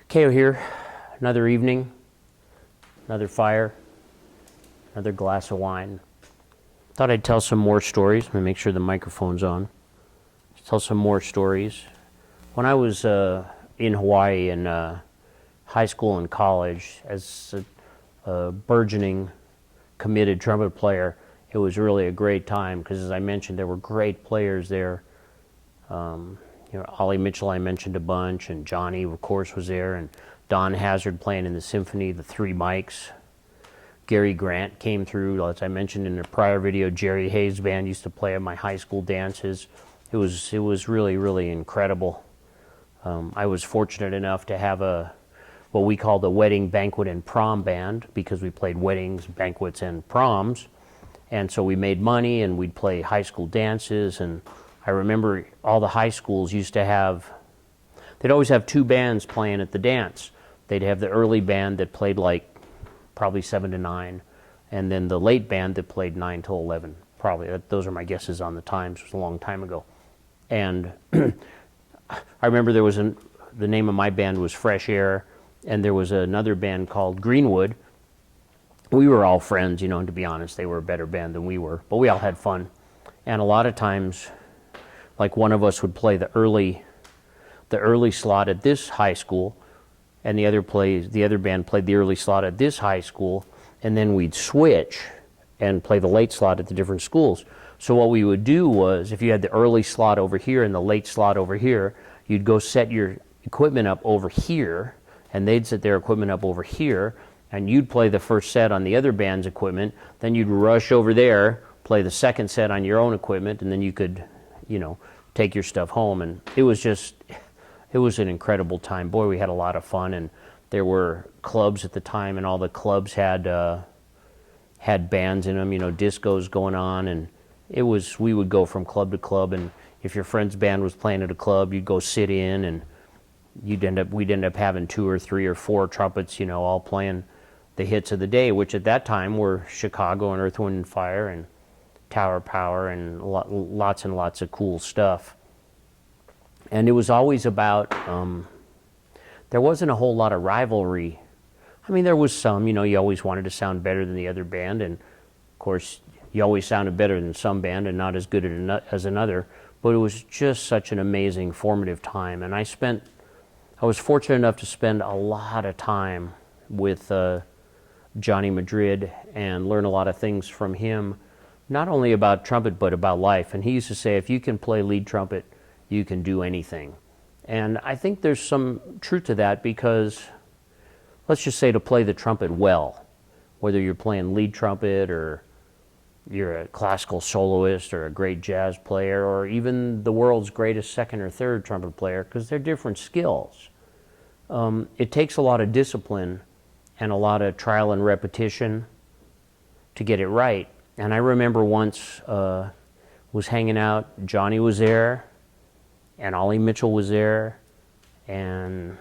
Ko here, another evening, another fire, another glass of wine. Thought I'd tell some more stories. Let me make sure the microphone's on. Tell some more stories. When I was in Hawaii in high school and college, as a burgeoning, committed trumpet player, it was really a great time because, as I mentioned, there were great players there. Ollie Mitchell, I mentioned a bunch, and Johnny, of course, was there, and Don Hazard playing in the symphony, the three mics. Gary Grant came through, as I mentioned in a prior video. Jerry Hayes' band used to play at my high school dances. It was really, really incredible. I was fortunate enough to have what we called a wedding, banquet, and prom band because we played weddings, banquets, and proms. And so we made money and we'd play high school dances. And I remember all the high schools used to they'd always have two bands playing at the dance. They'd have the early band that played like probably 7 to 9, and then the late band that played 9 to 11. Probably, those are my guesses on the times. It was a long time ago. And I remember the name of my band was Fresh Air, and there was another band called Greenwood. We were all friends, and to be honest, they were a better band than we were, but we all had fun. And a lot of times, like one of us would play the early slot at this high school, and the other band played the early slot at this high school, and then we'd switch and play the late slot at the different schools. So what we would do was, if you had the early slot over here and the late slot over here, you'd go set your equipment up over here, and they'd set their equipment up over here, and you'd play the first set on the other band's equipment, then you'd rush over there, play the second set on your own equipment, and then you could, take your stuff home. And it was an incredible time. Boy, we had a lot of fun, and there were clubs at the time, and all the clubs had bands in them, discos going on, and we would go from club to club, and if your friend's band was playing at a club, you'd go sit in, and we'd end up having 2 or 3 or 4 trumpets, all playing the hits of the day, which at that time were Chicago and Earth, Wind and Fire and Tower Power and lots and lots of cool stuff. And it was always about, there wasn't a whole lot of rivalry. I mean, there was some, you always wanted to sound better than the other band, and of course, you always sounded better than some band and not as good as another, but it was just such an amazing, formative time. And I was fortunate enough to spend a lot of time with Johnny Madrid and learn a lot of things from him, not only about trumpet, but about life. And he used to say, if you can play lead trumpet, you can do anything. And I think there's some truth to that, because let's just say to play the trumpet well, whether you're playing lead trumpet or you're a classical soloist or a great jazz player or even the world's greatest second or third trumpet player, because they're different skills. It takes a lot of discipline and a lot of trial and repetition to get it right. And I remember once was hanging out, Johnny was there, and Ollie Mitchell was there, and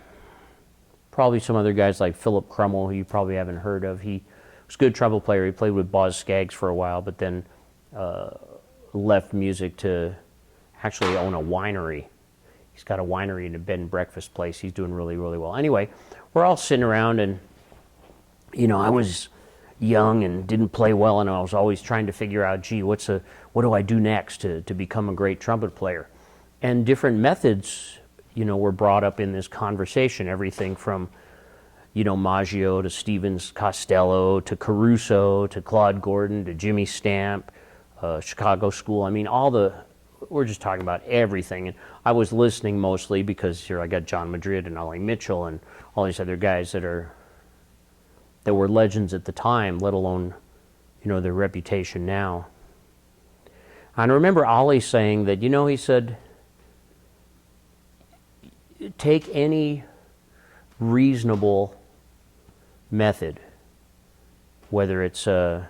probably some other guys like Philip Crummell, who you probably haven't heard of. He was a good trumpet player. He played with Boz Scaggs for a while, but then left music to actually own a winery. He's got a winery and a bed and breakfast place. He's doing really, really well. Anyway, we're all sitting around, and I was young and didn't play well, and I was always trying to figure out, gee, what do I do next to become a great trumpet player? And different methods, were brought up in this conversation. Everything from, Maggio to Stevens Costello to Caruso to Claude Gordon to Jimmy Stamp, Chicago School. I mean, we're just talking about everything. And I was listening mostly because here I got John Madrid and Ollie Mitchell and all these other guys that were legends at the time, let alone, their reputation now. And I remember Ollie saying that, he said, take any reasonable method, whether it's the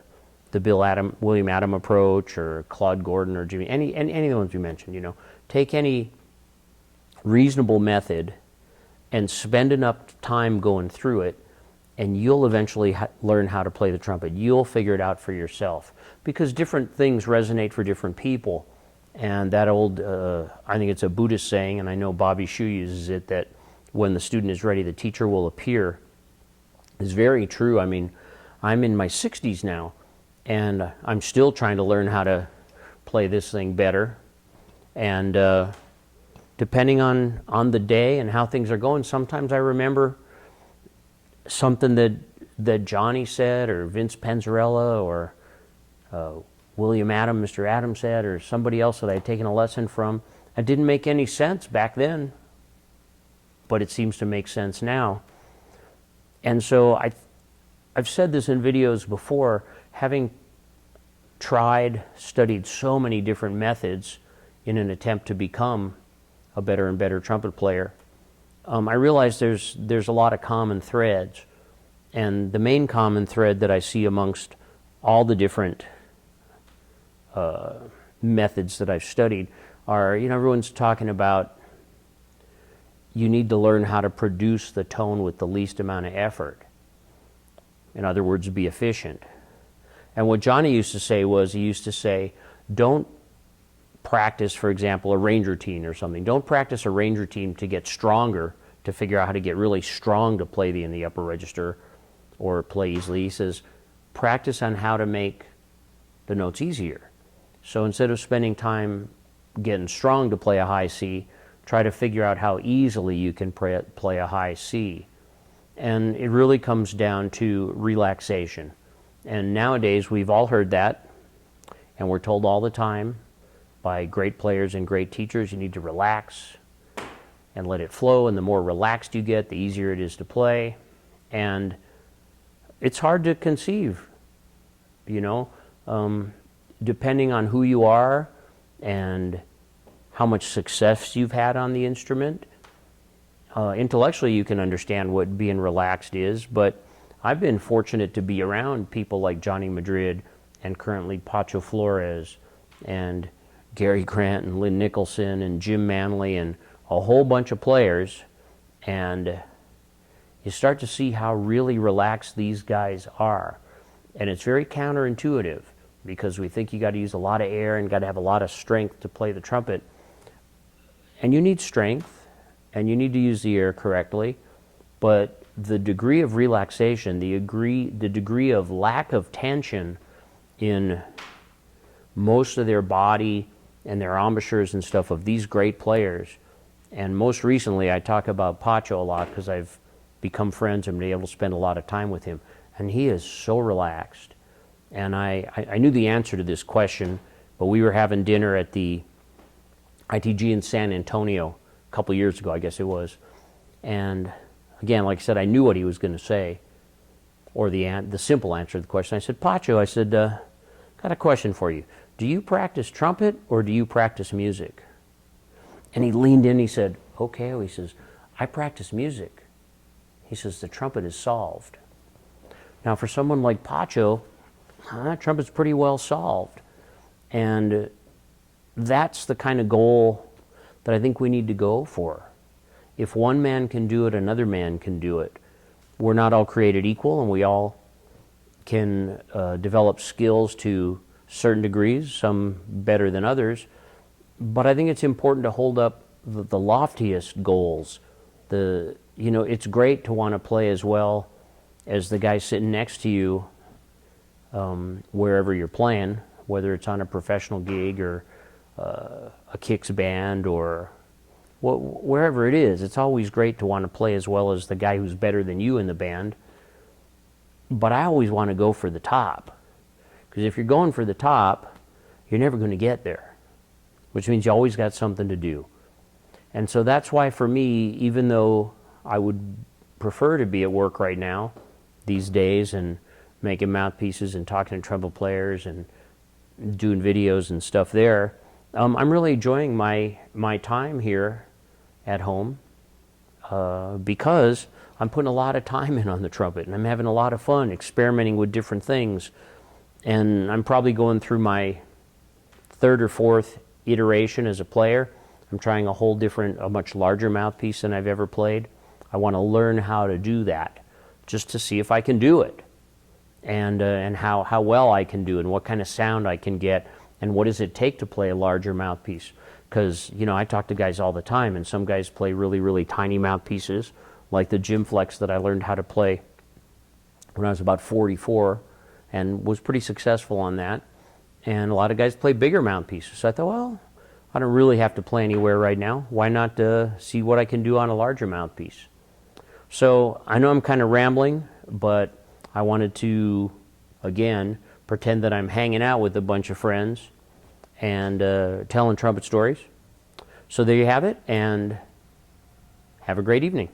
William Adam approach or Claude Gordon or Jimmy, any of the ones we mentioned, take any reasonable method and spend enough time going through it, and you'll eventually learn how to play the trumpet. You'll figure it out for yourself, because different things resonate for different people. And that old, I think it's a Buddhist saying, and I know Bobby Shu uses it, that when the student is ready, the teacher will appear, is very true. I mean, I'm in my 60s now, and I'm still trying to learn how to play this thing better. And depending on the day and how things are going, sometimes I remember something that Johnny said, or Vince Penzarella, or William Adams, Mr. Adams said, or somebody else that I had taken a lesson from. It didn't make any sense back then, but it seems to make sense now. And so I've said this in videos before, having studied so many different methods in an attempt to become a better and better trumpet player, I realize there's a lot of common threads. And the main common thread that I see amongst all the different methods that I've studied are, everyone's talking about you need to learn how to produce the tone with the least amount of effort. In other words, be efficient. And what Johnny used to say was, he used to say, don't practice, for example, a range routine or something. Don't practice a range routine to get stronger, to figure out how to get really strong to play in the upper register or play easily. He says, practice on how to make the notes easier. So instead of spending time getting strong to play a high C, try to figure out how easily you can play a high C. And it really comes down to relaxation. And nowadays, we've all heard that, and we're told all the time by great players and great teachers, you need to relax and let it flow, and the more relaxed you get, the easier it is to play. And it's hard to conceive, depending on who you are and how much success you've had on the instrument. Intellectually, you can understand what being relaxed is, but I've been fortunate to be around people like Johnny Madrid and currently Pacho Flores and Gary Grant and Lynn Nicholson and Jim Manley and a whole bunch of players, and you start to see how really relaxed these guys are. And it's very counterintuitive, because we think you got to use a lot of air and got to have a lot of strength to play the trumpet. And you need strength, and you need to use the air correctly, but the degree of relaxation, the degree of lack of tension in most of their body and their embouchures and stuff of these great players. And most recently, I talk about Pacho a lot because I've become friends and been able to spend a lot of time with him. And he is so relaxed. And I knew the answer to this question, but we were having dinner at the ITG in San Antonio a couple years ago, I guess it was. And again, like I said, I knew what he was going to say, or the simple answer to the question. I said, Pacho, I said, got a question for you. Do you practice trumpet or do you practice music? And he leaned in, he said, okay. He says, I practice music. He says, the trumpet is solved. Now for someone like Pacho, trumpet's pretty well solved. And that's the kind of goal that I think we need to go for. If one man can do it, another man can do it. We're not all created equal, and we all can develop skills to certain degrees, some better than others. But I think it's important to hold up the loftiest goals. It's great to want to play as well as the guy sitting next to you wherever you're playing, whether it's on a professional gig or a kicks band or wherever it is. It's always great to want to play as well as the guy who's better than you in the band. But I always want to go for the top, because if you're going for the top, you're never going to get there, which means you always got something to do. And so that's why for me, even though I would prefer to be at work right now these days and making mouthpieces and talking to trumpet players and doing videos and stuff there, I'm really enjoying my time here at home because I'm putting a lot of time in on the trumpet, and I'm having a lot of fun experimenting with different things. And I'm probably going through my third or fourth iteration as a player. I'm trying a much larger mouthpiece than I've ever played. I want to learn how to do that, just to see if I can do it, and how well I can do it, and what kind of sound I can get, and what does it take to play a larger mouthpiece. Because, you know, I talk to guys all the time, and some guys play really, really tiny mouthpieces, like the Gym Flex that I learned how to play when I was about 44 and was pretty successful on that. And a lot of guys play bigger mouthpieces. So I thought, well, I don't really have to play anywhere right now. Why not see what I can do on a larger mouthpiece? So I know I'm kind of rambling, but I wanted to, again, pretend that I'm hanging out with a bunch of friends and telling trumpet stories. So there you have it, and have a great evening.